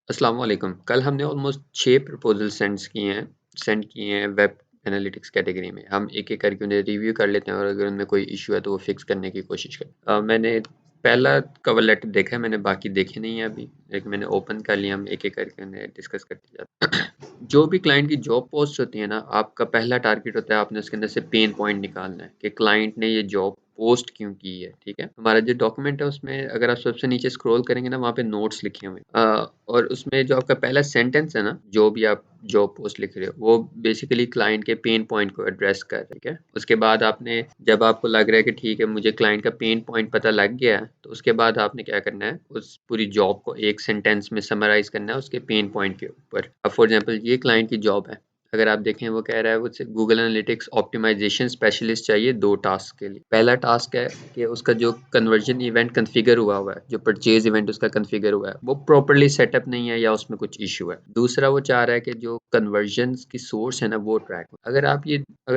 अस्सलाम वालेकुम। कल हमने ऑलमोस्ट 6 प्रपोज़ल सेंड किए हैं वेब एनालिटिक्स कैटेगरी में। हम एक-एक करके उन्हें रिव्यू कर लेते हैं और अगर उनमें कोई इश्यू है तो वो फिक्स करने की कोशिश मैंने पहला कवर लेटर देखा है, मैंने बाकी देखे नहीं है अभी, लेकिन मैंने ओपन कर लिया। हम एक-एक करके उन्हें डिस्कस करते जाते हैं। जो भी क्लाइंट की जॉब पोस्ट होती है ना, आपका पहला टारगेट होता है आपने उसके अंदर से पेन पॉइंट निकालना है कि क्लाइंट ने ये जॉब पोस्ट क्यों की है, ठीक है? हमारा जो डॉक्यूमेंट है उसमें अगर आप सबसे नीचे स्क्रॉल करेंगे ना, वहाँ पे नोट्स लिखे हुए हैं। और उसमें जो आपका पहला सेंटेंस है ना, जो भी आप जॉब पोस्ट लिख रहे हो, वो बेसिकली क्लाइंट के पेन पॉइंट को एड्रेस कर रहा है, ठीक है? उसके बाद आपने जब आपको लग रहा है कि ठीक है, मुझे क्लाइंट का पेन पॉइंट पता लग गया है, तो उसके बाद आपने क्या करना है, उस पूरी जॉब को एक सेंटेंस में समराइज़ करना है उसके पेन पॉइंट के ऊपर। अब फॉर एग्ज़ाम्पल ये क्लाइंट की जॉब है, अगर आप देखें वो कह रहा है मुझसे गूगल एनालिटिक्स ऑप्टिमाइजेशन स्पेशलिस्ट चाहिए 2 टास्क के लिए। पहला टास्क है कि उसका जो कन्वर्जन इवेंट कॉन्फ़िगर हुआ है, जो परचेज़ इवेंट उसका कॉन्फ़िगर हुआ है, वो प्रॉपर्ली सेटअप नहीं है या उसमें कुछ इश्यू है। दूसरा वो चाह रहा है कि जो कन्वर्जन्स की सोर्स है ना, वो ट्रैक हो। अगर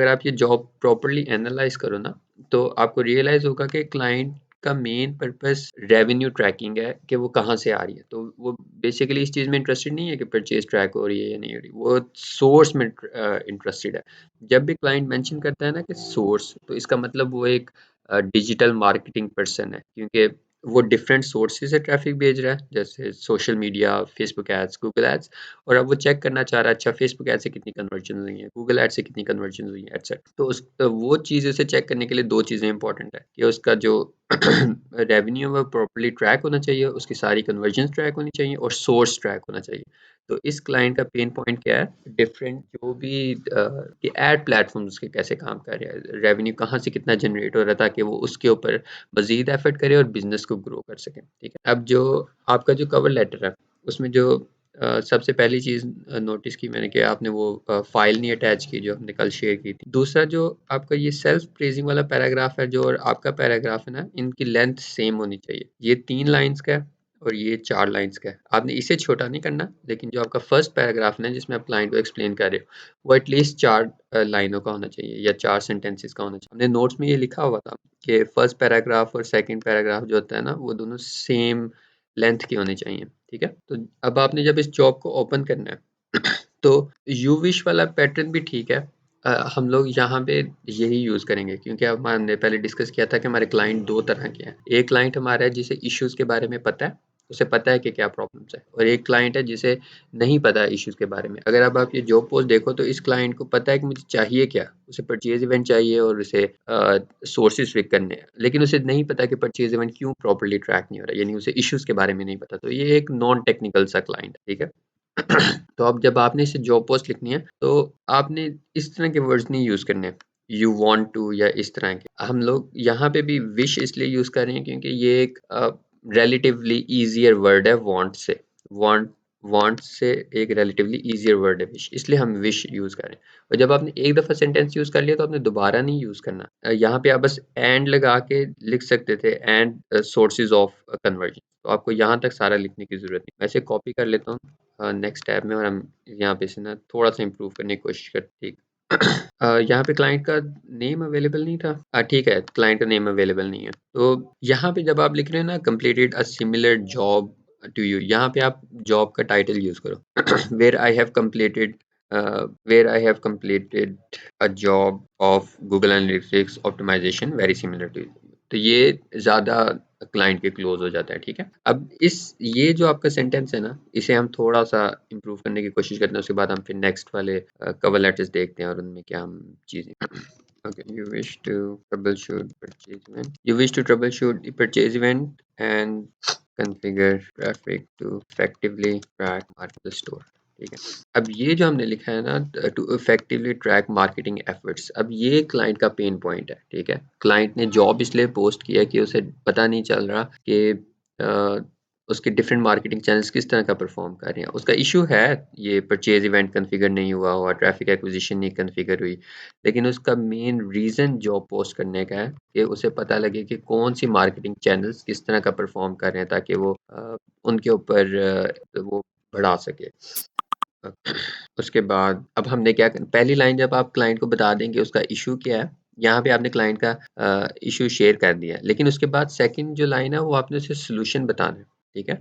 आप ये जॉब प्रॉपर्ली एनालाइज़ करो ना, तो आपको रियलाइज़ होगा कि क्लाइंट का मेन पर्पस रेवेन्यू ट्रैकिंग है कि वो कहाँ से आ रही है। तो वो बेसिकली इस चीज़ में इंटरेस्टेड नहीं है कि परचेज़ ट्रैक हो रही है या नहीं हो रही, वो सोर्स में इंटरेस्टेड है। जब भी क्लाइंट मेंशन करता है ना कि सोर्स, तो इसका मतलब वो एक डिजिटल मार्केटिंग पर्सन है, क्योंकि वो डिफरेंट सोर्सेज से ट्रैफिक भेज रहा है, जैसे social media, Facebook ads, Google ads, और अब वो चेक करना चाह रहा है अच्छा फेसबुक एड से कितनी कन्वर्जन हुई है, गूगल एड से कितनी कन्वर्जन हुई है, एटसेट्रा। तो वो चीज़ उसे चेक करने के लिए दो चीज़ें इंपॉर्टेंट है कि उसका जो रेवेन्यू है वो प्रॉपर्ली ट्रैक होना चाहिए, उसकी सारी कन्वर्जन ट्रैक होनी चाहिए और सोर्स ट्रैक होना चाहिए। तो इस क्लाइंट का पेन पॉइंट क्या है, डिफरेंट जो भी कि एड प्लेटफॉर्म उसके कैसे काम कर रहे हैं, रेवेन्यू कहाँ से कितना जनरेट हो रहा है, ताकि वो उसके ऊपर मजीद एफर्ट करे और बिजनेस को ग्रो कर सके, ठीक है? अब जो आपका जो कवर लेटर है, उसमें जो सबसे पहली चीज़ नोटिस की मैंने कि आपने वो फाइल नहीं अटैच की जो हमने कल शेयर की थी। दूसरा जो आपका ये सेल्फ प्रेजिंग वाला पैराग्राफ है जो, और आपका पैराग्राफ है ना, इनकी लेंथ सेम होनी चाहिए। ये 3 लाइन्स का है और ये 4 लाइन्स का है। आपने इसे छोटा नहीं करना, लेकिन जो आपका फर्स्ट पैराग्राफ है ना, जिसमें आप क्लाइंट को एक्सप्लेन कर रहे हो, वो एटलीस्ट 4 लाइनों का होना चाहिए या 4 सेंटेंसेस का होना चाहिए। हमने नोट्स में ये लिखा हुआ था कि फर्स्ट पैराग्राफ और सेकंड पैराग्राफ जो होता है ना, वो दोनों सेम लेंथ के होने चाहिए, ठीक है? तो अब आपने जब इस जॉब को ओपन करना है तो यू विश वाला पैटर्न भी ठीक है। हम लोग यहाँ पे यही यूज़ करेंगे, क्योंकि अब हमने पहले डिस्कस किया था कि हमारे क्लाइंट 2 तरह के हैं। एक क्लाइंट हमारा है जिसे इश्यूज़ के बारे में पता है, उसे पता है कि क्या प्रॉब्लम्स है, और एक क्लाइंट है जिसे नहीं पता है इश्यूज़ के बारे में। अगर अब आप ये जॉब पोस्ट देखो तो इस क्लाइंट को पता है कि मुझे चाहिए क्या, उसे परचेज़ इवेंट चाहिए और उसे सोर्सेज़ पिक करने हैं, लेकिन उसे नहीं पता कि परचेज़ इवेंट क्यों प्रॉपर्ली ट्रैक नहीं हो रहा है, यानी उसे इश्यूज़ के बारे में नहीं पता। तो ये एक नॉन टेक्निकल सा क्लाइंट है, ठीक है? तो अब जब आपने इसे जॉब पोस्ट लिखनी है, तो आपने इस तरह के वर्ड्स नहीं यूज़ करने, यू वांट टू या इस तरह के। हम लोग यहाँ पे भी विश इसलिए यूज़ कर रहे हैं क्योंकि ये एक रिलेटिवली ईज़ियर वर्ड है want say. Want want say एक रिलेटिवली ईज़ियर वर्ड है विश, इसलिए हम विश यूज़ कर रहे हैं। और जब आपने एक दफ़ा सेंटेंस यूज़ कर लिया तो आपने दोबारा नहीं यूज़ करना। यहाँ पे आप बस एंड लगा के लिख सकते थे, एंड सोर्सेज़ ऑफ कन्वर्जन। तो आपको यहाँ तक सारा लिखने की ज़रूरत नहीं। वैसे कॉपी कर लेता हूँ नेक्स्ट टैब में, और हम यहाँ पे से ना थोड़ा-सा इम्प्रूव करने की कोशिश करते हैं, ठीक। यहाँ पे क्लाइंट का नेम अवेलेबल नहीं था। ठीक है, क्लाइंट का नेम अवेलेबल नहीं है। तो यहाँ पे जब आप लिख रहे हो ना, completed a similar job to you, यहाँ पे आप जॉब का टाइटल यूज़ करो। Where I have completed a job of Google analytics optimisation very similar to you. तो ये ज़्यादा क्लाइंट के क्लोज हो जाता है, ठीक है? अब ये जो आपका सेंटेंस है ना, इसे हम थोड़ा-सा इम्प्रूव करने की कोशिश करते हैं, उसके बाद हम फिर नेक्स्ट वाले कवर लेटर्स देखते हैं और उनमें क्या हम चीज़ें okay, you wish to troubleshoot the purchase event and configure traffic to effectively track market the store, ठीक है? अब ये जो हमने लिखा है ना, to effectively track marketing efforts, अब ये क्लाइंट का पेन पॉइंट है, ठीक है? क्लाइंट ने जॉब इसलिए पोस्ट किया कि उसे पता नहीं चल रहा कि उसके डिफरेंट मार्केटिंग चैनल्स किस तरह का परफॉर्म कर रहे हैं। उसका इशू है ये परचेज इवेंट कॉन्फ़िगर नहीं हुआ, ट्रैफिक एक्विजिशन नहीं कॉन्फ़िगर हुई, लेकिन उसका मेन रीज़न जॉब पोस्ट करने का है कि उसे पता लगे कि कौन सी मार्केटिंग चैनल्स किस तरह का परफॉर्म कर रहे हैं, ताकि वो उनके ऊपर वो बढ़ा सके। अ, उसके बाद अब हमने क्या पहली लाइन जब आप क्लाइंट को बता देंगे उसका इशू क्या है, यहाँ पे आपने क्लाइंट का इशू शेयर कर दिया, लेकिन उसके बाद सेकंड जो लाइन है वो आपने उसे सॉल्यूशन बताना है। ठीक है।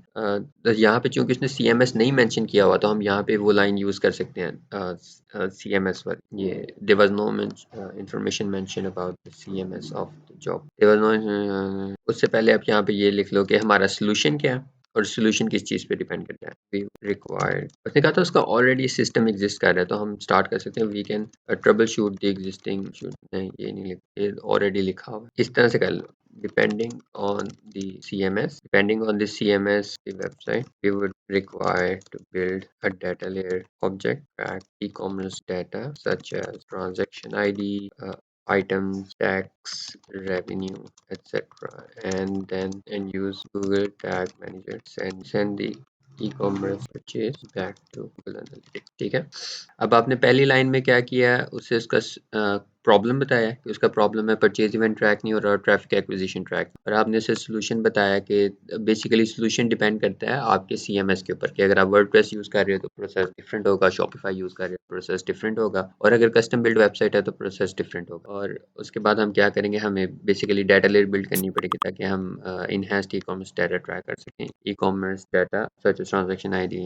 तो यहाँ पे चूंकि इसने CMS नहीं मेंशन किया हुआ तो हम यहाँ पे वो लाइन यूज कर सकते हैं CMS पर। ये there was no information mention about the CMS of the job, there was no. उससे पहले आप यहाँ पे ये लिख लो कि हमारा सोल्यूशन क्या है और सोल्यूशन किस चीज़ पे डिपेंड करता है। वी रिक्वायर्ड, उसने कहा था उसका ऑलरेडी सिस्टम एग्जिस्ट कर रहा है तो हम स्टार्ट कर सकते हैं। We can troubleshoot the existing shoot, नहीं ये नहीं ये ऑलरेडी लिखा हुआ है, इस तरह से कर लो। Depending on the CMS the website, we would require to build a data layer object, track e-commerce data such as transaction ID, items, tax, revenue, etc. And use Google Tag Manager, send the e-commerce purchase back to Google Analytics। ठीक है। अब आपने पहली line में क्या किया है, उसे उसका प्रॉब्लम बताया है कि उसका प्रॉब्लम है परचेज इवेंट ट्रैक नहीं हो रहा और ट्रैफिक एक्विजिशन ट्रैक, और आपने उसे सोल्यूशन बताया कि बेसिकली सोल्यूशन डिपेंड करता है आपके CMS के ऊपर कि अगर आप वर्डप्रेस यूज़ कर रहे हो तो प्रोसेस डिफरेंट होगा, शॉपिफाई यूज़ कर रहे हो प्रोसेस डिफरेंट होगा, और अगर कस्टम बिल्ड वेबसाइट है तो प्रोसेस डिफरेंट होगा। और उसके बाद हम क्या करेंगे, हमें बेसिकली डाटा लेयर बिल्ड करनी पड़ेगी ताकि हम enhanced e commerce data track कर सकें, e commerce data such as transaction ID,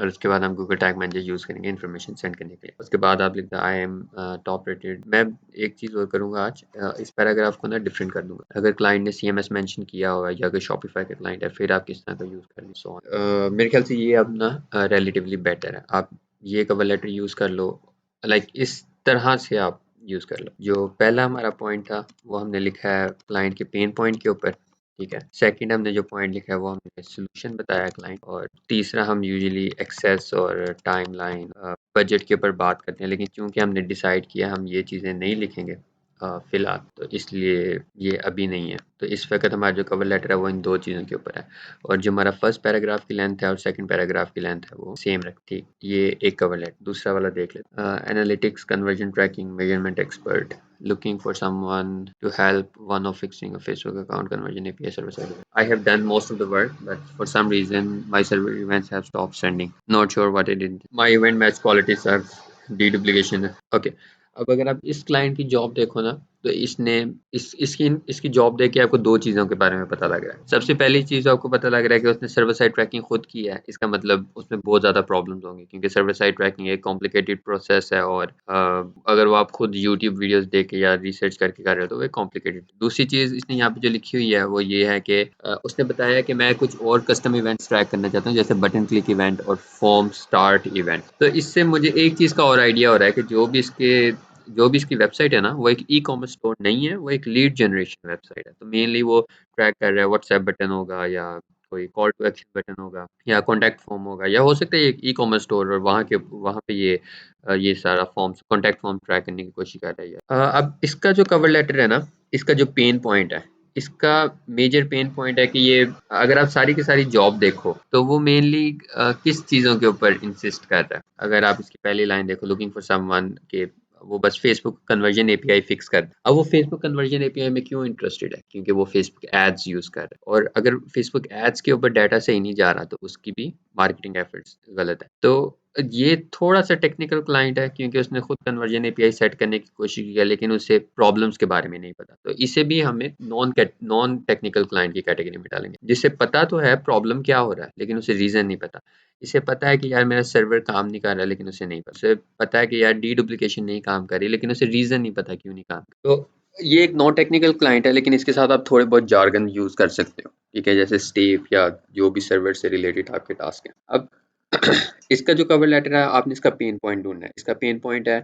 और उसके बाद हम गूगल टैग मैनेजर यूज़ करेंगे इन्फॉर्मेशन सेंड करने के लिए। उसके बाद आप लिखते आई एम टॉप रेटेड। मैं एक चीज़ और करूँगा आज, इस पैराग्राफ को ना डिफरेंट कर दूंगा। अगर क्लाइंट ने CMS मेंशन किया हुआ है या अगर शॉपिफाई का क्लाइंट है फिर आप किस तरह का यूज़ कर लें, सो मेरे ख्याल से ये अब ना रिलेटिवली बेटर है। आप ये कवर लेटर यूज़ कर लो, लाइक इस तरह से आप यूज़ कर लो। जो पहला हमारा पॉइंट था वो हमने लिखा है क्लाइंट के पेन पॉइंट के ऊपर, ठीक है। सेकंड हमने जो पॉइंट लिखा है वो हमने सोल्यूशन बताया क्लाइंट, और तीसरा हम यूजुअली एक्सेस और टाइमलाइन बजट के ऊपर बात करते हैं, लेकिन चूंकि हमने डिसाइड किया हम ये चीज़ें नहीं लिखेंगे फ़िलहाल, तो इसलिए ये अभी नहीं है। तो इस वक्त हमारा जो कवर लेटर है वो इन दो चीज़ों के ऊपर है, और जो हमारा फर्स्ट पैराग्राफ की लेंथ है और सेकंड पैराग्राफ की लेंथ है वो सेम रख, ठीक। ये एक कवर लेटर। दूसरा वाला देख लेते हैं। Analytics conversion tracking measurement expert looking for someone to help one of fixing a Facebook account conversion API server side event. I have done most of the work, but for some reason my server events have stopped sending. Not sure what I did. My event match quality sucks. Deduplication। Okay. अब अगर आप इस client की job देखो ना तो इसने इसकी जॉब देख के आपको दो चीज़ों के बारे में पता लग रहा है। सबसे पहली चीज़ आपको पता लग रहा है कि उसने सर्वर साइड ट्रैकिंग खुद की है, इसका मतलब उसमें बहुत ज़्यादा प्रॉब्लम्स होंगी क्योंकि सर्वर साइड ट्रैकिंग एक कॉम्प्लिकेटेड प्रोसेस है, और अगर वो आप खुद यूट्यूब वीडियोस देख के या रिसर्च करके कर रहे हो तो वो कॉम्प्लिकेटेड। दूसरी चीज़ इसने यहाँ पे जो लिखी हुई है वो ये है कि उसने बताया कि मैं कुछ और कस्टम इवेंट्स ट्रैक करना चाहता हूँ जैसे बटन क्लिक इवेंट और फॉर्म स्टार्ट इवेंट। तो इससे मुझे एक चीज़ का और आइडिया हो रहा है कि जो भी इसकी वेबसाइट है ना वो एक ई-कॉमर्स स्टोर नहीं है, वो एक लीड जनरेशन वेबसाइट है। तो मेनली वो ट्रैक कर रहा है व्हाट्सएप बटन होगा या कोई कॉल टू एक्शन बटन होगा या कॉन्टैक्ट फॉर्म होगा, या हो सकता है एक ई-कॉमर्स स्टोर और वहाँ पे ये सारा फॉर्म्स कॉन्टैक्ट फॉर्म ट्रैक करने की कोशिश कर रही है। अब इसका जो कवर लेटर है ना, इसका जो पेन पॉइंट है, इसका मेजर पेन पॉइंट है कि ये अगर आप सारी की सारी जॉब देखो तो वो मेनली किस चीज़ों के ऊपर इंसिस्ट कर रहा है। अगर आप इसकी पहली लाइन देखो, लुकिंग फॉर समवन के वो बस फेसबुक कन्वर्जन एपीआई फिक्स कर। अब वो फेसबुक कन्वर्जन एपीआई में क्यों इंटरेस्टेड है, क्योंकि वो फेसबुक एड्स यूज़ कर रहा है, और अगर फेसबुक एड्स के ऊपर डाटा सही नहीं जा रहा तो उसकी भी मार्केटिंग एफर्ट्स गलत है। तो ये थोड़ा सा टेक्निकल क्लाइंट है क्योंकि उसने खुद कन्वर्जन एपीआई सेट करने की कोशिश की है लेकिन उसे प्रॉब्लम्स के बारे में नहीं पता, तो इसे भी हमें नॉन टेक्निकल क्लाइंट की कैटेगरी में डालेंगे, जिसे पता तो है प्रॉब्लम क्या हो रहा है लेकिन उसे रीज़न नहीं पता। इसे पता है कि यार मेरा सर्वर काम नहीं कर रहा लेकिन उसे नहीं पता, उसे पता है कि यार डीडुप्लीकेशन नहीं काम कर रही लेकिन उसे रीज़न नहीं पता क्यों नहीं काम कर। तो ये एक नॉन टेक्निकल क्लाइंट है लेकिन इसके साथ आप थोड़े बहुत जार्गन यूज़ कर सकते हो, ठीक है, जैसे स्टेप या जो भी सर्वर से रिलेटेड आपके टास्क हैं। अब इसका जो कवर लेटर है आपने इसका पेन पॉइंट ढूंढना है। इसका पेन पॉइंट है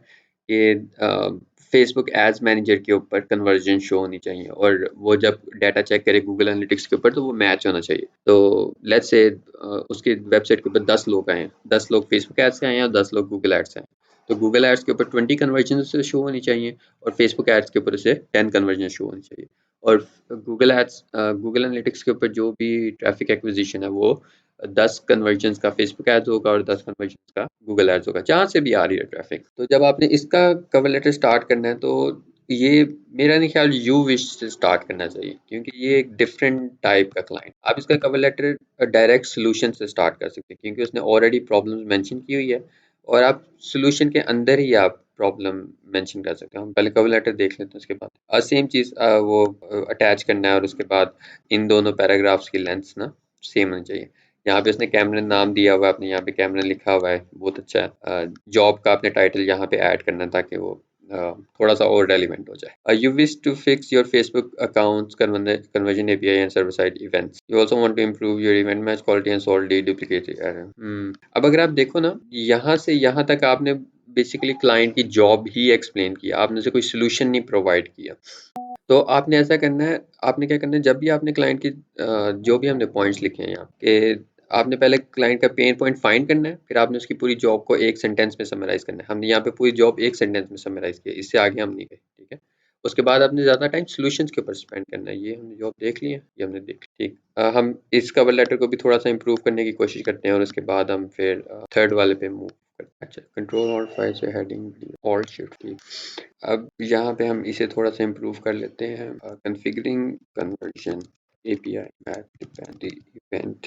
कि फेसबुक एड्स मैनेजर के ऊपर कन्वर्जन शो होनी चाहिए, और वो जब डाटा चेक करे गूगल एनालिटिक्स के ऊपर तो वो मैच होना चाहिए। तो लेट्स से उसकी वेबसाइट के ऊपर 10 लोग आए हैं, 10 लोग फेसबुक एड्स से आए हैं और 10 लोग गूगल एड्स से आए हैं। तो गूगल एड्स के ऊपर 20 कन्वर्जन से शो होनी चाहिए और फेसबुक एड्स के ऊपर उसे 10 कन्वर्जन शो होनी चाहिए। और गूगल एनालिटिक्स के ऊपर जो भी ट्रैफिक एक्विजिशन है वो 10 कन्वर्जन्स का फेसबुक एड्स होगा और 10 कन्वर्जन्स का गूगल एड्स होगा, जहाँ से भी आ रही है ट्रैफिक। तो जब आपने इसका कवर लेटर स्टार्ट करना है तो ये मेरा नहीं ख्याल यू विश से स्टार्ट करना चाहिए क्योंकि ये एक डिफरेंट टाइप का क्लाइंट। आप इसका कवर लेटर डायरेक्ट सोल्यूशन से स्टार्ट कर सकते हैं क्योंकि उसने ऑलरेडी प्रॉब्लम्स मेंशन की हुई है, और आप सोल्यूशन के अंदर ही आप प्रॉब्लम मेंशन कर सकते हो। हम पहले कवर लेटर देख लेते हैं उसके बाद सेम चीज़ वो अटैच करना है, और उसके बाद इन दोनों पैराग्राफ्स की लेंथ्स ना सेम होनी चाहिए। यहाँ पे उसने कैमरन नाम दिया हुआ है, आपने यहाँ पे कैमरन लिखा हुआ है, बहुत अच्छा है। जॉब का आपने टाइटल यहाँ पे ऐड करना है ताकि वो थोड़ा सा और रेलिवेंट हो जाए। You wish to fix your Facebook accounts conversion API and server side events. You also want to improve your event match quality and solve duplicated error. अब अगर आप देखो ना, यहाँ से यहाँ तक आपने बेसिकली क्लाइंट की जॉब ही एक्सप्लेन किया, आपने उसे कोई सोल्यूशन नहीं प्रोवाइड किया। तो आपने ऐसा करना है, आपने क्या करना है, जब भी आपने क्लाइंट की जो भी हमने पॉइंट्स लिखे हैं यहाँ कि आपने पहले क्लाइंट का पेन पॉइंट फाइंड करना है, फिर आपने उसकी पूरी जॉब को एक सेंटेंस में समराइज करना है। हमने यहाँ पे पूरी जॉब एक सेंटेंस में समराइज की है, इससे आगे हम नहीं गए, ठीक है। उसके बाद आपने ज़्यादा टाइम सॉल्यूशंस के ऊपर स्पेंड करना है। ये हमने जॉब देख ली है, ये हमने देख ली, ठीक। हम इस कवर लेटर को भी थोड़ा सा इम्प्रूव करने की कोशिश करते हैं और उसके बाद हम फिर थर्ड वाले पे मूव करते हैं। अच्छा, कंट्रोल ऑल्ट फाइव से हेडिंग ऑल्ट शिफ्ट, ठीक। अब यहाँ पे हम इसे थोड़ा सा इम्प्रूव कर लेते हैं। Configuring conversion API map depend event,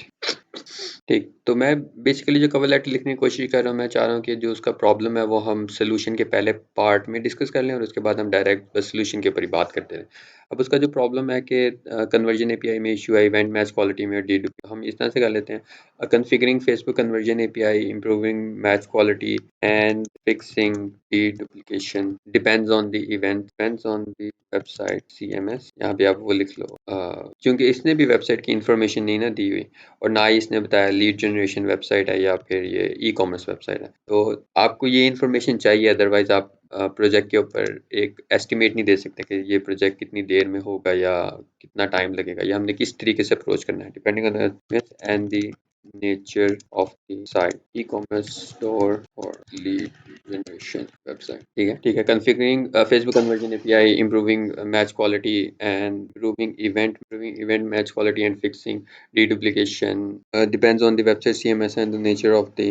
ठीक। तो मैं बेसिकली जो कवर लेटर लिखने की कोशिश कर रहा हूँ, मैं चाह रहा हूँ कि जो उसका प्रॉब्लम है वो हम सोल्यूशन के पहले पार्ट में डिस्कस कर लें और उसके बाद हम डायरेक्ट बस सोल्यूशन के ऊपर ही बात करते हैं। अब उसका जो प्रॉब्लम है कि कन्वर्जन एपीआई में इशू है, इवेंट मैच क्वालिटी में, डी हम इस तरह से कर लेते हैं। Configuring Facebook conversion API, improving match quality and fixing duplication depends on the event, depends on the website CMS. यहाँ पे आप वो लिख लो, क्योंकि इसने भी वेबसाइट की इंफॉर्मेशन नहीं ना दी हुई और ना ही इसने बताया लीड जनरेशन वेबसाइट है या फिर ये ई कॉमर्स वेबसाइट है। तो आपको ये इन्फॉर्मेशन चाहिए, अदरवाइज आप प्रोजेक्ट के ऊपर एक एस्टिमेट नहीं दे सकते कि ये प्रोजेक्ट कितनी देर में होगा या कितना टाइम लगेगा, या हमने किस तरीके से अप्रोच करना है, depending on the end the nature of the site, e-commerce store or lead generation website, ठीक है, ठीक है। configuring Facebook conversion API, improving match quality and improving event match quality and fixing deduplication depends on the website CMS and the nature of the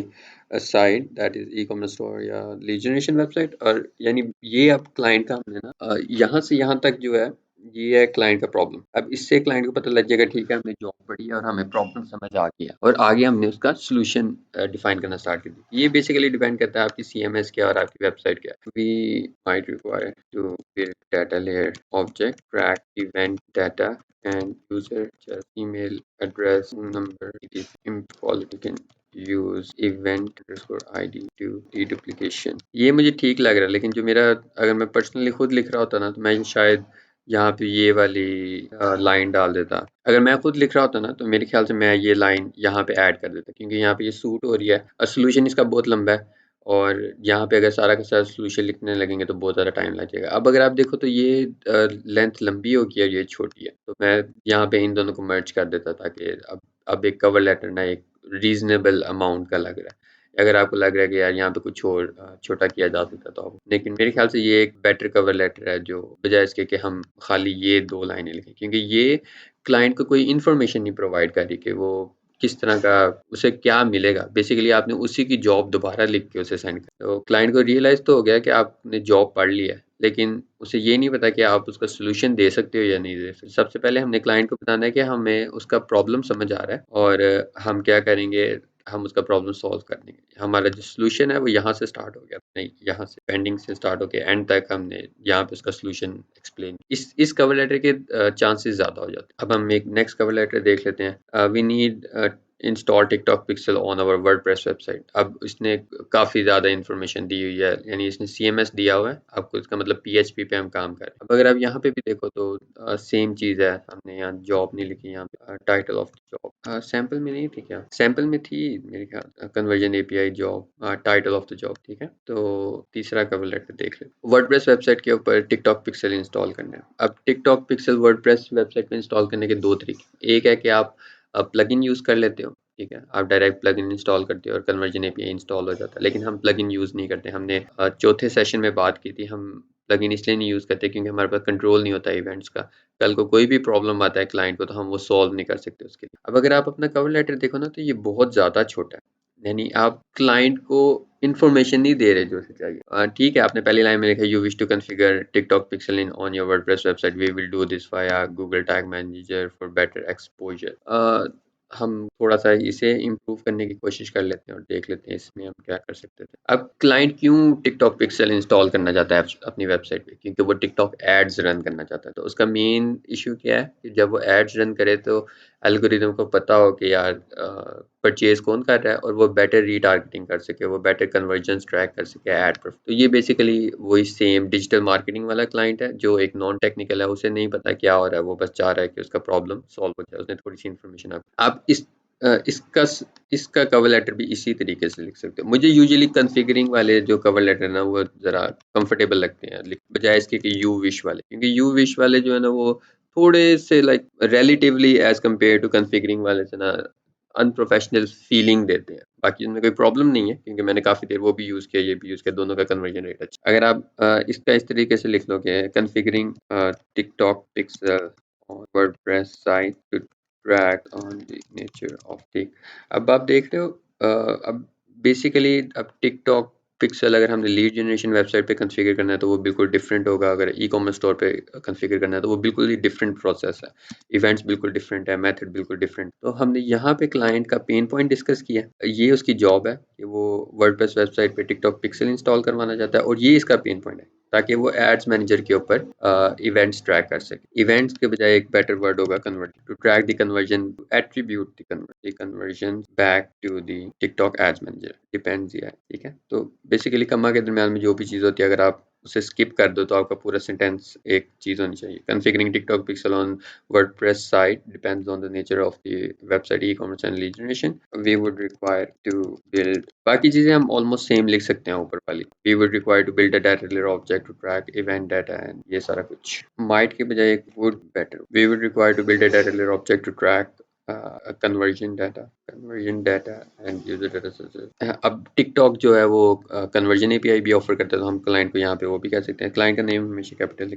site, that is e-commerce store या lead generation website। और यानी ये अब client का हमने ना यहाँ से यहाँ तक जो है ये है क्लाइंट का प्रॉब्लम। अब इससे क्लाइंट को पता लग जाएगा, ठीक है, हमने जॉब पढ़ी है और हमें प्रॉब्लम समझ आ गया और आगे हमने उसका सॉल्यूशन डिफाइन करना स्टार्ट कर दिया। ये बेसिकली डिपेंड करता है आपकी सीएमएस क्या और आपकी वेबसाइट क्या है। We might require to build data layer object track event data and user just email address number quality can use event underscore ID to duplication. ये मुझे ठीक लग रहा है, लेकिन जो मेरा अगर मैं पर्सनली खुद लिख रहा होता ना तो मैं शायद यहाँ पे ये वाली लाइन डाल देता। अगर मैं खुद लिख रहा होता ना तो मेरे ख्याल से मैं ये लाइन यहाँ पे ऐड कर देता, क्योंकि यहाँ पे ये सूट हो रही है और सोल्यूशन इसका बहुत लंबा है और यहाँ पे अगर सारा का सारा सोल्यूशन लिखने लगेंगे तो बहुत ज़्यादा टाइम लग जाएगा। अब अगर आप देखो तो ये लेंथ लंबी होगी और ये छोटी है, तो मैं यहाँ पे इन दोनों को मर्ज कर देता ताकि अब एक कवर लेटर ना एक रीजनेबल अमाउंट का लग रहा है। अगर आपको लग रहा है कि यार यहाँ पे कुछ और छोटा किया जा सकता तो आप, लेकिन मेरे ख्याल से ये एक बेटर कवर लेटर है जो बजाय इसके कि हम खाली ये 2 लाइनें लिखें, क्योंकि ये क्लाइंट को कोई इन्फॉर्मेशन नहीं प्रोवाइड कर रही कि वो किस तरह का उसे क्या मिलेगा। बेसिकली आपने उसी की जॉब दोबारा लिख के उसे सेंड कर, तो क्लाइंट को रियलाइज़ तो हो गया कि आपने जॉब पढ़ ली है, लेकिन उसे ये नहीं पता कि आप उसका सॉल्यूशन दे सकते हो या नहीं दे सकते। सबसे पहले हमने क्लाइंट को बताना है कि हमें उसका प्रॉब्लम समझ आ रहा है और हम क्या करेंगे, हम उसका प्रॉब्लम सॉल्व कर देंगे। हमारा जो सॉल्यूशन है वो यहाँ से स्टार्ट हो गया, नहीं यहाँ से पेंडिंग से स्टार्ट होके एंड तक हमने यहाँ पे उसका सॉल्यूशन एक्सप्लेन। इस कवर लेटर के चांसेस ज़्यादा हो जाते हैं। अब हम एक नेक्स्ट कवर लेटर देख लेते हैं। We need install TikTok pixel on our WordPress website. अब इसने काफ़ी ज़्यादा इन्फॉर्मेशन दी हुई है, यानी इसने सीएमएस दिया हुआ है आपको, इसका मतलब पीएचपी पे हम काम कर रहे हैं। अब अगर आप यहाँ पे भी देखो तो सेम चीज़ है, हमने यहाँ जॉब नहीं लिखी, यहाँ पे टाइटल ऑफ जॉब सैम्पल में नहीं थी, क्या सैम्पल में थी मेरे ख्याल, conversion API job title of the job, ठीक है। तो तीसरा कवर लेटर देख ले, वर्डप्रेस वेबसाइट के ऊपर टिकटॉक पिक्सल इंस्टॉल करना है। अब टिकटॉक पिक्सल वर्डप्रेस वेबसाइट पे इंस्टॉल करने के 2 तरीके, एक है कि आप प्लगइन यूज़ कर लेते हो, ठीक है, आप डायरेक्ट प्लगइन इंस्टॉल करते हो और कन्वर्जन एपीआई इंस्टॉल हो जाता है, लेकिन हम प्लगइन यूज़ नहीं करते। हमने चौथे सेशन में बात की थी, हम प्लगइन इसलिए नहीं यूज़ करते क्योंकि हमारे पास कंट्रोल नहीं होता इवेंट्स का। कल को कोई भी प्रॉब्लम आता है क्लाइंट को तो हम वो सॉल्व नहीं कर सकते उसके लिए। अब अगर आप अपना कवर लेटर देखो ना तो ये बहुत ज़्यादा छोटा है, यानी आप क्लाइंट को इन्फॉर्मेशन नहीं दे रहे जो उसे चाहिए। ठीक है, आपने पहली लाइन में लिखा you wish to configure TikTok pixel in on your WordPress website, we will do this via Google tag manager for better exposure. हम थोड़ा सा इसे इम्प्रूव करने की कोशिश कर लेते हैं और देख लेते हैं इसमें हम क्या कर सकते थे। अब क्लाइंट क्यों टिकटॉक पिक्सल इंस्टॉल करना चाहता है अपनी वेबसाइट पे, क्योंकि वो टिकटॉक एड्स रन करना चाहता है। तो उसका मेन इशू क्या है कि जब वो एड्स रन करे तो एल्गोरिदम को पता हो कि यार परचेज कौन कर रहा है और वो बेटर रीटारगेटिंग कर सके, वो बेटर कन्वर्जन्स ट्रैक कर सके ऐड पर। तो ये बेसिकली वही सेम डिजिटल मार्केटिंग वाला क्लाइंट है जो एक नॉन टेक्निकल है, उसे नहीं पता क्या हो रहा है, वो बस चाह रहा है कि उसका प्रॉब्लम सॉल्व हो जाए, उसने थोड़ी सी इन्फॉर्मेशन आप इसका इसका कवर लेटर भी इसी तरीके से लिख सकते हो। मुझे यूजुअली कॉन्फ़िगरिंग वाले जो कवर लेटर ना वो ज़रा कंफर्टेबल लगते हैं बजाय इसके कि यू विश वाले, क्योंकि यू विश वाले जो है ना वो थोड़े से like relatively as compare to configuring वाले से ना अनप्रोफेशनल फीलिंग देते हैं। बाकी उनमें कोई प्रॉब्लम नहीं है क्योंकि मैंने काफ़ी देर वो भी यूज़ किया, ये भी यूज़ किया, दोनों का कन्वर्जन रेट अच्छा। अगर आप इसका इस तरीके से लिख लोगे कॉन्फ़िगरिंग टिकटॉक पिक्सेल और WordPress site to track on the nature of tick. अब आप देख रहे हो अब बेसिकली अब टिकटॉक पिक्सल अगर हमने लीड जनरेशन वेबसाइट पे कॉन्फ़िगर करना है तो वो बिल्कुल डिफरेंट होगा, अगर ई-कॉमर्स स्टोर पे कॉन्फ़िगर करना है तो वो बिल्कुल ही डिफरेंट प्रोसेस है। इवेंट्स बिल्कुल डिफरेंट है, मेथड बिल्कुल डिफरेंट। तो हमने यहाँ पे क्लाइंट का पेन पॉइंट डिस्कस किया। ये उसकी जॉब है कि वो वर्डप्रेस वेबसाइट पे टिकटॉक पिक्सल इंस्टॉल करवाना चाहता है और ये इसका पेन पॉइंट है ताकि वो एड्स मैनेजर के ऊपर इवेंट्स ट्रैक कर सके। इवेंट्स के बजाय एक बेटर वर्ड होगा convert, to track the conversion, to attribute the conversion back to the TikTok ads manager, depends ये है, ठीक है। तो बेसिकली कमा के दरमियान में जो भी चीज़ होती है अगर आप उसे स्किप कर दो तो आपका पूरा सेंटेंस एक चीज़ होनी चाहिए। Configuring TikTok pixel on WordPress site depends on the nature of the website e-commerce and lead generation. We would require to build, बाकी चीज़ें हम almost same लिख सकते हैं ऊपर वाली। We would require to build a data layer object to track event data and ये सारा कुछ। Might के बजाय एक would better। We would require to build a data layer object to track conversion data and user data sources। अब TikTok जो है वो कन्वर्जन एपीआई भी ऑफर करता है, तो हम क्लाइंट को यहाँ पे वो भी कह सकते हैं। क्लाइंट का नेम हमेशा capital.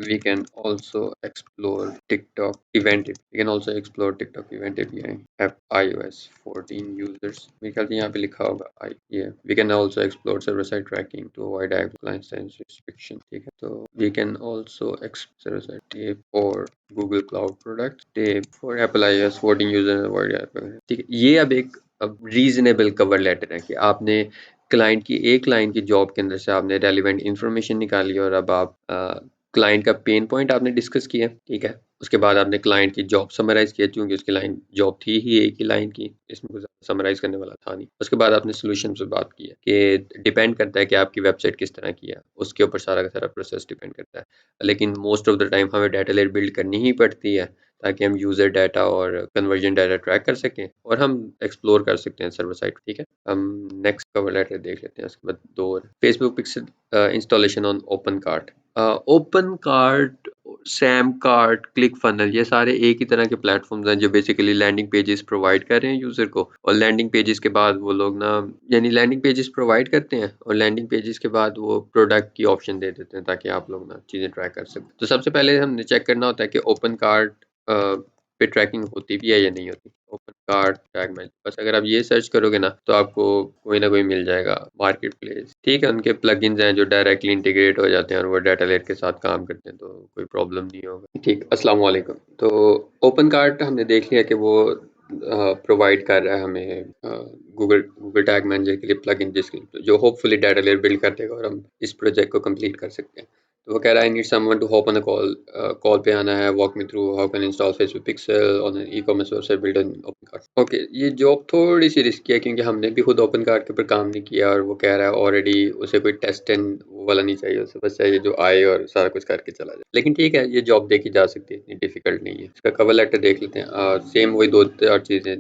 We can also explore TikTok event, we can also explore TikTok event API have iOS 14 users. मेरे ख्याल से यहाँ पे लिखा होगा आई ये। We can also explore server side tracking to avoid client side restriction, ठीक है। तो we can also server side tape और Google Cloud product tape for Apple iOS 14 user avoid, ठीक है। ये अब रीजनेबल कवर लेटर है कि आपने क्लाइंट की एक लाइन की जॉब के अंदर से आपने रेलिवेंट इंफॉर्मेशन निकाली और अब आप क्लाइंट का पेन पॉइंट आपने डिस्कस किया, ठीक है। उसके बाद आपने क्लाइंट की जॉब समराइज किया, क्योंकि उसकी लाइन जॉब थी ही एक ही लाइन की, इसमें कुछ समराइज करने वाला था नहीं। उसके बाद आपने सोल्यूशन पे बात की है कि डिपेंड करता है कि आपकी वेबसाइट किस तरह की है, उसके ऊपर सारा का सारा प्रोसेस डिपेंड करता है। लेकिन मोस्ट ऑफ द टाइम हमें डाटा लेयर बिल्ड करनी ही पड़ती है ताकि हम यूज़र डाटा और कन्वर्जन डाटा ट्रैक कर सकें और हम एक्सप्लोर कर सकते हैं सर्वर साइड, ठीक है। हम नेक्स्ट कवर लेटर देख लेते हैं। उसके बाद दो Facebook pixel installation on open cart. Open cart, Sam cart, click funnel, ये सारे एक ही तरह के प्लेटफॉर्म्स हैं जो बेसिकली लैंडिंग पेजेस प्रोवाइड कर रहे हैं यूज़र को, और लैंडिंग पेजेस के बाद वो लोग ना यानी लैंडिंग पेजेस प्रोवाइड करते हैं और लैंडिंग पेजेस के बाद वो प्रोडक्ट की ऑप्शन दे देते हैं ताकि आप लोग ना चीज़ें ट्रैक कर सकें। तो सबसे पहले हमने चेक करना होता है कि ओपन कार्ट पे ट्रैकिंग होती भी है या नहीं होती। ओपन कार्ट टैग मैनेजर, बस अगर आप ये सर्च करोगे ना तो आपको कोई ना कोई मिल जाएगा। मार्केट प्लेस, ठीक है, उनके प्लगइन्स हैं जो डायरेक्टली इंटीग्रेट हो जाते हैं और वो डाटा लेयर के साथ काम करते हैं, तो कोई प्रॉब्लम नहीं होगा, ठीक। अस्सलाम वालेकुम। तो ओपन कार्ट हमने देख लिया कि वो प्रोवाइड कर रहा है हमें गूगल गूगल टैग मैनेजर के लिए प्लगइन, जिसके जो होपफुली डाटा लेयर बिल्ड कर देगा और हम इस प्रोजेक्ट को कंप्लीट कर सकते हैं। तो वो कह रहा है I need someone to hop on a call, call पे आना है, walk me through how can install Facebook pixel on an ecommerce website build on open cart. Okay, ये जॉब थोड़ी सी रिस्की है क्योंकि हमने भी खुद ओपन कार्ट के ऊपर काम नहीं किया और वो कह रहा है ऑलरेडी उसे कोई टेस्ट एंड वाला नहीं चाहिए, उसे बस चाहिए जो आए और सारा कुछ करके चला जाए। लेकिन ठीक है, ये जॉब देखी जा सकती है, इतनी डिफिकल्ट नहीं है। इसका कवर लेटर देख लेते हैं। सेम वही दो चार चीज़ें,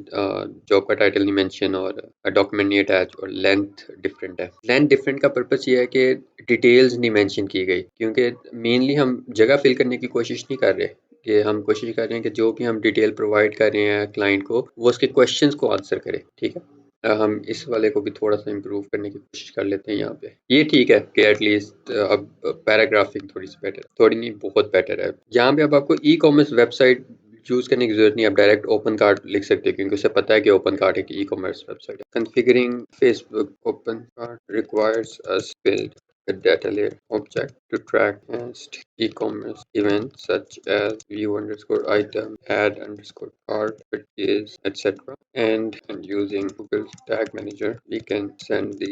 जॉब का टाइटल नहीं मेंशन और डॉक्यूमेंट नहीं अटैच और लेंथ डिफरेंट है। लेंथ डिफरेंट का पर्पस ये है कि डिटेल्स नहीं मेंशन की गई, क्योंकि मेनली हम जगह फिल करने की कोशिश नहीं कर रहे, कि हम कोशिश कर रहे हैं कि जो भी हम डिटेल प्रोवाइड कर रहे हैं क्लाइंट को वो उसके क्वेश्चंस को आंसर करे, ठीक है। हम इस वाले को भी थोड़ा सा इम्प्रूव करने की कोशिश कर लेते हैं यहाँ पे। ये ठीक है कि एटलीस्ट अब पैराग्राफिंग थोड़ी सी बेटर, थोड़ी नहीं बहुत बेटर है। यहाँ पे अब आपको ई कॉमर्स वेबसाइट चूज करने की जरूरत नहीं, आप डायरेक्ट ओपन कार्ट लिख सकते हैं क्योंकि उसे पता है कि ओपन कार्ट एक ई कॉमर्स वेबसाइट है। Configuring Facebook open cart requires us build a data layer object to track past e-commerce events such as view underscore item, add underscore cart, purchase, etc. And using Google Tag Manager, we can send the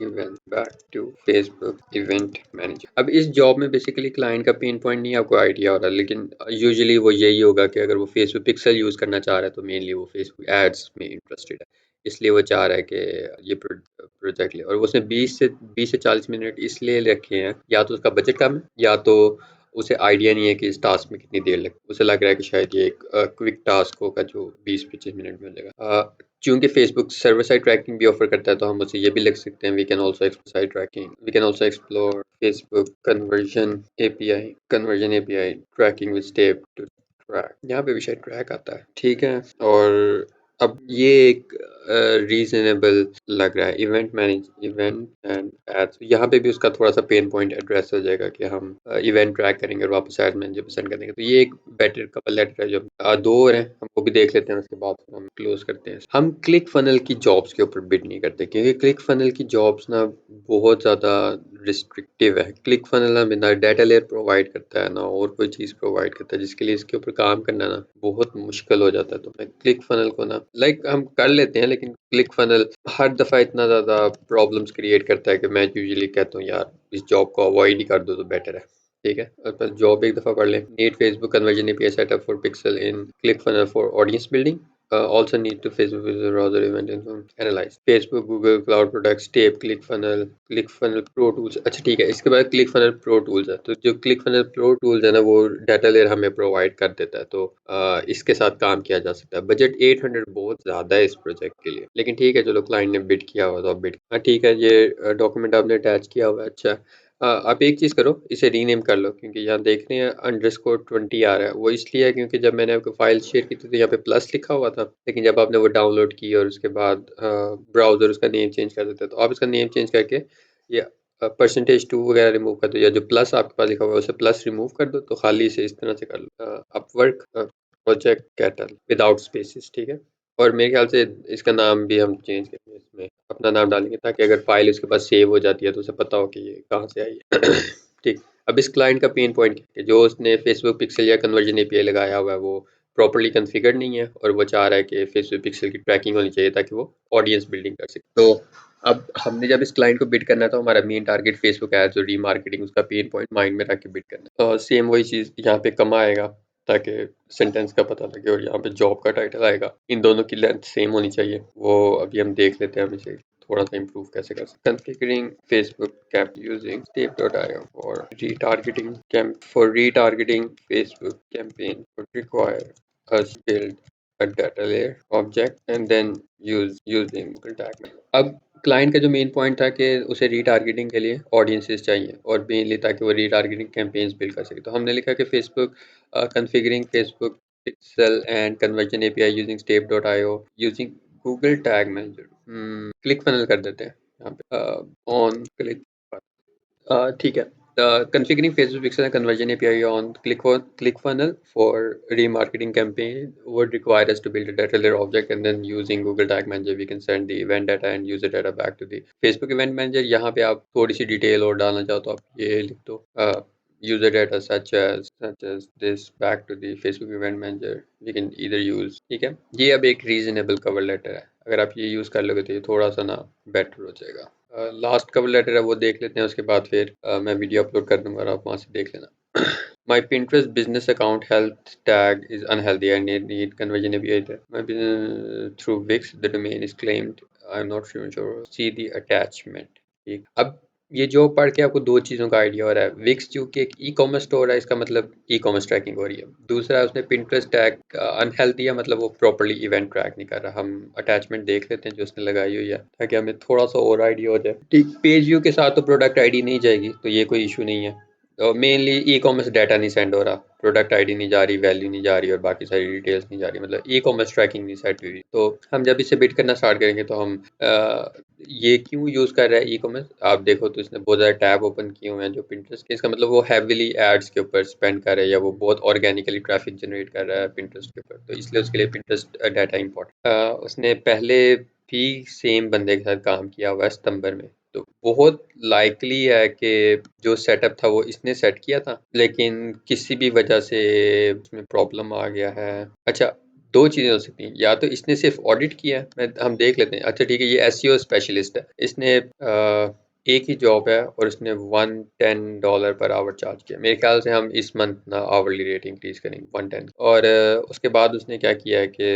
event back to Facebook event manager. अब इस job में basically client का pain point नहीं आपको idea हो रहा, लेकिन usually वो यही होगा कि अगर वो फेसबुक पिक्सल यूज़ करना चाह रहा है तो मेनली वो फेसबुक एड्स में इंटरेस्टेड है, इसलिए वो चाह रहा है कि ये प्रोजेक्ट ले। और वो उसने 20 से 40 मिनट इसलिए रखे हैं, या तो उसका बजट कम है या तो उसे आइडिया नहीं है कि इस टास्क में कितनी देर लगे। उसे लग रहा है कि शायद ये एक क्विक टास्क होगा जो 20-25 मिनट में हो जाएगा। चूंकि फेसबुक सर्वर साइड ट्रैकिंग भी ऑफर करता है तो हम उसे ये भी लिख सकते हैं, we can also explore Facebook conversion API tracking with step to track. यहाँ पे भी शायद ट्रैक आता है, ठीक है। और अब ये एक रीजनेबल लग रहा है, इवेंट एंड एड्स। यहाँ पे भी उसका थोड़ा सा पेन पॉइंट एड्रेस हो जाएगा कि हम इवेंट ट्रैक करेंगे और वापस एड मैनेजर पे सेंड कर देंगे। तो ये एक बेटर कपल लेटर है। जो दो और हैं, हम वो भी देख लेते हैं, उसके बाद हम क्लोज करते हैं। हम क्लिक फनल की जॉब्स के ऊपर बिड नहीं करते, क्योंकि क्लिक फनल की जॉब्स ना बहुत ज़्यादा रिस्ट्रिक्टिव है। क्लिक फनल हमें ना डाटा लेयर प्रोवाइड करता है ना और कोई चीज़ प्रोवाइड करता है, जिसके लिए इसके ऊपर काम करना ना बहुत मुश्किल हो जाता है। तो मैं क्लिक फनल को ना हम कर लेते हैं, लेकिन क्लिक फनल हर दफ़ा इतना ज़्यादा प्रॉब्लम्स क्रिएट करता है कि मैं यूजुअली कहता हूँ यार इस जॉब को अवॉइड ही कर दो तो बेटर है। ठीक है, और बस जॉब एक दफ़ा पढ़ लें। Need Facebook conversion API setup for pixel in click funnel for audience building. Also need to Facebook user browser event info analyze Facebook Google Cloud Products Tape ClickFunnels Pro Tools। अच्छा ठीक है, इसके बाद ClickFunnels Pro Tools है। तो जो ClickFunnels Pro Tools है ना वो डाटा लेयर हमें प्रोवाइड कर देता है, तो इसके साथ काम किया जा सकता है। बजट 800 बहुत ज़्यादा है इस प्रोजेक्ट के लिए, लेकिन ठीक है चलो, क्लाइंट ने बिड किया हुआ तो अब बिड। हाँ ठीक है, ये डॉक्यूमेंट आपने अटैच किया हुआ है। अच्छा, आप एक चीज़ करो, इसे रीनेम कर लो, क्योंकि यहाँ देख रहे हैं _20 आ रहा है। वो इसलिए है क्योंकि जब मैंने आपको फाइल शेयर की थी तो यहाँ पे प्लस लिखा हुआ था, लेकिन जब आपने वो डाउनलोड की और उसके बाद ब्राउज़र उसका नेम चेंज कर देता है, तो आप इसका नेम चेंज करके ये %2 वगैरह रिमूव कर दो, या जो प्लस आपके पास लिखा हुआ है उसे प्लस रिमूव कर दो, तो खाली इसे इस तरह से कर लो, Upwork project title without spaces. ठीक है, और मेरे ख्याल से इसका नाम भी हम चेंज करेंगे, इसमें अपना नाम डालेंगे ताकि अगर फाइल उसके पास सेव हो जाती है तो उसे पता हो कि ये कहाँ से आई है। ठीक। अब इस क्लाइंट का पेन पॉइंट क्या है, जो उसने फेसबुक पिक्सल या कन्वर्जन एपीआई लगाया हुआ है वो प्रॉपर्ली कॉन्फ़िगर नहीं है, और वो चाह रहा है कि फेसबुक पिक्सल की ट्रैकिंग होनी चाहिए ताकि वो ऑडियंस बिल्डिंग कर सके। तो अब हमने जब इस क्लाइंट को बिड करना था, हमारा मेन टारगेट फेसबुक एड्स और रीमार्केटिंग, उसका पेन पॉइंट माइंड में रख के बिड करना है। सेम वही चीज़ यहाँ पे कम आएगा ताकि सेंटेंस का पता लगे, और यहाँ पे जॉब का टाइटल आएगा। इन दोनों की लेंथ सेम होनी चाहिए, वो अभी हम देख लेते हैं। हम इसे थोड़ा सा इम्प्रूव कैसे कर सकते हैं। Configuring Facebook camp using step.io for retargeting Facebook campaign would require us build a data layer object and then using Google Tag Manager। अब क्लाइंट का जो मेन पॉइंट था कि उसे रीटारगेटिंग के लिए ऑडियंसेस चाहिए, और मेनली ताकि वो रीटारगेटिंग कैंपेन्स बिल्ड कर सके। तो हमने लिखा कि Facebook configuring Facebook pixel and conversion API using step.io using Google tag manager. Click funnel कर देते हैं यहाँ पे, ऑन क्लिक। ठीक है, configuring Facebook Pixel and Conversion API on ClickFunnels for remarketing campaign would require us to build a data layer object, and then using Google Tag Manager we can send the event data and user data back to the Facebook Event Manager। यहाँ पे आप थोड़ी सी detail और डालना चाहो तो आप ये लिख दो, user data such as this back to the Facebook Event Manager we can either use। ठीक है, ये अब एक रीजनेबल कवर लेटर है, अगर आप ये यूज़ कर लोगे तो ये थोड़ा सा ना बेटर हो जाएगा। लास्ट कवर लेटर है वो देख लेते हैं, उसके बाद फिर मैं वीडियो अपलोड कर दूंगा और आप वहाँ से देख लेना। My Pinterest business account health tag is unhealthy. I need conversion API there. My business through Wix, the domain is claimed. I'm not sure. See the attachment। ठीक, अब ये जो पढ़ के आपको दो चीज़ों का आइडिया हो रहा है। विक्स जो कि एक ई कॉमर्स स्टोर है, इसका मतलब ई कॉमर्स ट्रैकिंग हो रही है। दूसरा है उसने पिंटरेस्ट टैग अनहेल्थ दिया, मतलब वो प्रॉपर्ली इवेंट ट्रैक नहीं कर रहा। हम अटैचमेंट देख लेते हैं जो उसने लगाई हुई है ताकि हमें थोड़ा सा और आइडिया हो जाए। ठीक, पेज व्यू के साथ तो प्रोडक्ट आईडी नहीं जाएगी, तो ये कोई इशू नहीं है। तो मेनली ई कॉमर्स डाटा नहीं सेंड हो रहा, प्रोडक्ट आईडी नहीं जा रही, वैल्यू नहीं जा रही, और बाकी सारी डिटेल्स नहीं जा रही, मतलब ई कॉमर्स ट्रैकिंग नहीं सेट हुई। तो हम जब इसे बिड करना स्टार्ट करेंगे तो हम ये क्यों यूज़ कर रहा है ई कॉमर्स, आप देखो तो इसने बहुत ज़्यादा टैब ओपन किए हुए हैं जो पिंटरेस्ट के। इसका मतलब वो हैविली एड्स के ऊपर स्पेंड कर रहा है, या वो बहुत ऑर्गेनिकली ट्रैफिक जनरेट कर रहा है पिंटरेस्ट के ऊपर, तो इसलिए उसके लिए पिंटरेस्ट डाटा इंपॉर्टेंट। उसने पहले भी सेम बंदे के साथ काम किया हुआ है सितंबर में, तो बहुत लाइकली है कि जो सेटअप था वो इसने सेट किया था, लेकिन किसी भी वजह से उसमें प्रॉब्लम आ गया है। अच्छा, 2 चीज़ें हो सकती हैं, या तो इसने सिर्फ़ ऑडिट किया है, हम देख लेते हैं। अच्छा ठीक है, ये एसईओ स्पेशलिस्ट है। इसने एक ही जॉब है और उसने $110 पर आवर चार्ज किया। मेरे ख़्याल से हम इस मंथ ना आवरली रेट इंक्रीज़ करेंगे 110, और उसके बाद उसने क्या किया है कि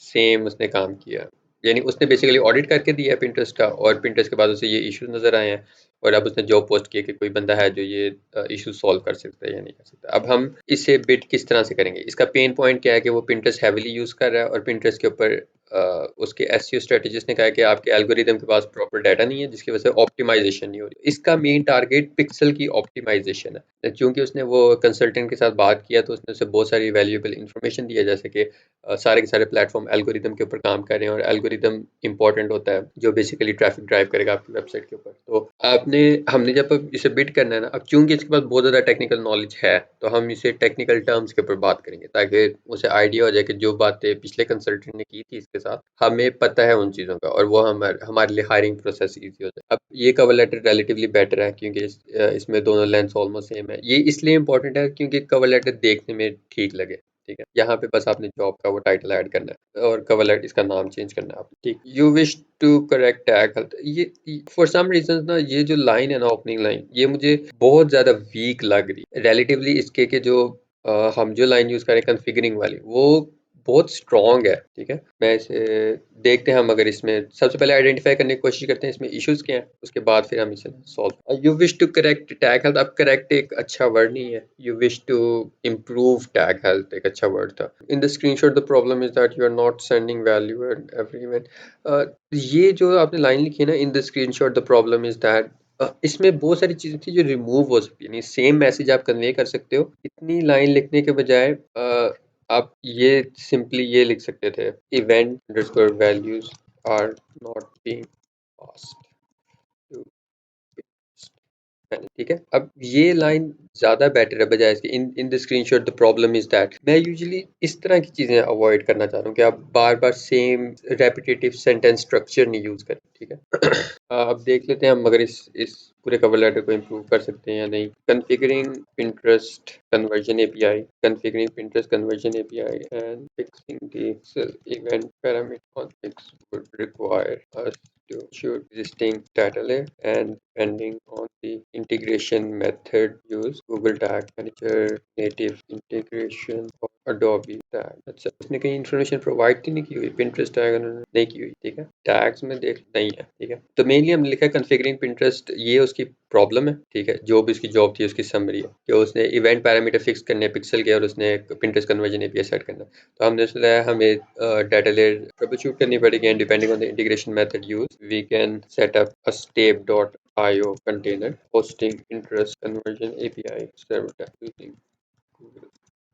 सेम उसने काम किया। यानी उसने बेसिकली ऑडिट करके दिया है पिंटरेस्ट का, और पिंटरेस्ट के बाद उसे ये इश्यूज़ नज़र आए हैं, और अब उसने जॉब पोस्ट की है कि कोई बंदा है जो ये इशू सॉल्व कर सकता है या नहीं कर सकता। अब हम इसे बिट किस तरह से करेंगे? इसका पेन पॉइंट क्या है कि वो पिंटरेस्ट हेवीली यूज़ कर रहा है, और पिंटरेस्ट के ऊपर उसके एसईओ स्ट्रेटेजिस्ट ने कहा है कि आपके एल्गोरिदम के पास प्रॉपर डाटा नहीं है, जिसकी वजह से ऑप्टिमाइजेशन नहीं हो रही। इसका मेन टारगेट पिक्सल की ऑप्टिमाइजेशन है। चूंकि उसने वो कंसल्टेंट के साथ बात किया, तो उसने उसे बहुत सारी वैल्यूएबल इंफॉर्मेशन दी है, जैसे कि सारे के सारे प्लेटफॉर्म एल्गोरिदम के ऊपर काम कर रहे हैं, और एल्गोरिदम इंपॉर्टेंट होता है जो बेसिकली ट्रैफिक ड्राइव करेगा आपकी वेबसाइट के ऊपर। तो आपने हमने जब इसे बिट करना है ना, अब चूंकि इसके पास बहुत ज़्यादा टेक्निकल नॉलेज है, तो हम इसे टेक्निकल टर्म्स के ऊपर बात करेंगे, ताकि उसे आइडिया हो जाए कि जो बातें पिछले कंसल्टेंट ने की थी इसके साथ, हमें पता है उन चीज़ों का, और वो हमारे लिए हायरिंग प्रोसेस ईजी हो जाए। अब ये कवर लेटर रिलेटिवली बेटर है, क्योंकि इसमें दोनों लेंस ऑलमोस्ट सेम है। ये इसलिए इंपॉर्टेंट है क्योंकि कवर लेटर देखने में ठीक लगे। ठीक है, यहाँ पे बस आपने जॉब का वो टाइटल ऐड करना है, और कवर लेटर इसका नाम चेंज करना है आपने। ठीक, you wish to correct tag health, ये फॉर सम रीजन ना, ये जो लाइन है ना, ओपनिंग लाइन, ये मुझे बहुत ज्यादा वीक लग रही है रिलेटिवली इसके के जो हम जो लाइन यूज करें कॉन्फ़िगरिंग वाली, वो बहुत स्ट्रॉन्ग है। ठीक है, मैं इसे देखते हैं, हम अगर इसमें सबसे पहले आइडेंटिफाई करने की कोशिश करते हैं इसमें इश्यूज क्या हैं, उसके बाद फिर हम इसे solve. You wish to correct tag health, अब करेक्ट एक अच्छा वर्ड नहीं है, you wish to improve tag health एक अच्छा वर्ड था। In the screenshot the problem is that you are not sending value and every event. ये जो आपने लाइन लिखी है ना, in the screenshot the problem is that, इसमें बहुत सारी चीजें थी जो रिमूव हो सकती है, नहीं सेम मैसेज आप कन्वे कर सकते हो। इतनी लाइन लिखने के बजाय आप ये सिंपली ये लिख सकते थे, event underscore values are not being passed to, ठीक है। अब ये लाइन ज्यादा बेटर है बजाय इसके, in in the screenshot the problem is that. मैं यूजुअली इस तरह की चीजें अवॉइड करना चाह रहा हूँ कि आप बार बार सेम रेपिटेटिव सेंटेंस स्ट्रक्चर नहीं यूज करें। ठीक है, अब देख लेते हैं हम अगर इस पूरे कवर लेटर को इम्प्रूव कर सकते हैं या नहीं। Configuring Pinterest conversion API, configuring Pinterest conversion API and fixing the event parameter configs would require us to ensure existing data layer, and depending on the integration method use Google Tag Manager, native integration or Adobe Tag। अच्छा, उसने कहीं information provide तो नहीं की हुई, Pinterest tag नहीं की हुई। ठीक है, टैग्स में देख नहीं है। ठीक है, तो मेनली हमने लिखा है कॉन्फ़िगरिंग Pinterest, ये उसकी प्रॉब्लम है। ठीक है, जो भी उसकी जॉब थी उसकी समरी है कि उसने इवेंट पैरामीटर फिक्स करने पिक्सल के, और उसने Pinterest कन्वर्जन एपीआई सेट करना। तो हमने सोचा हमें डाटा लेयर ट्रबल शूट करनी पड़ेगी, and depending on the integration method use we can set up a step.io container hosting Pinterest conversion API server tag using Google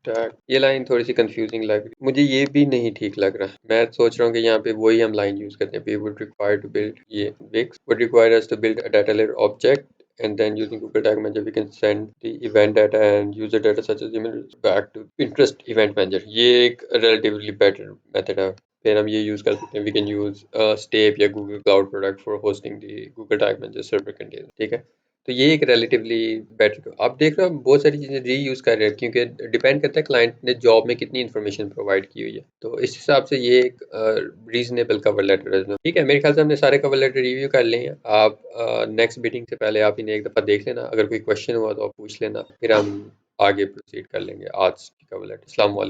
Tag। ये line थोड़ी सी confusing लग रही मुझे, ये भी नहीं ठीक लग रहा। मैं सोच रहा हूँ कि यहाँ पे वही हम लाइन यूज करते हैं, we would require to build, ये Wix would require us to build a data layer object, and then using Google Tag Manager we can send the event data and user data such as email back to Pinterest event manager। ये एक relatively better method है। फिर हम ये use कर सकते हैं, we can use Step या Google Cloud Product for hosting the Google Tag Manager server container। ठीक है, तो ये एक रिलेटिवली बेटर, आप देख रहे हो बहुत सारी चीज़ें रीयूज़ कर रहे हैं, क्योंकि डिपेंड करता है क्लाइंट ने जॉब में कितनी इन्फॉर्मेशन प्रोवाइड की हुई है। तो इस हिसाब से ये एक रीजनेबल कवर लेटर है। ठीक है, मेरे ख्याल से हमने सारे कवर लेटर रिव्यू कर लिए हैं। आप नेक्स्ट मीटिंग से पहले आप इन्हें एक दफ़ा देख लेना, अगर कोई क्वेश्चन हुआ तो आप पूछ लेना, फिर हम आगे प्रोसीड कर लेंगे आज की कवर लेटर। अस्सलाम वालेकुम।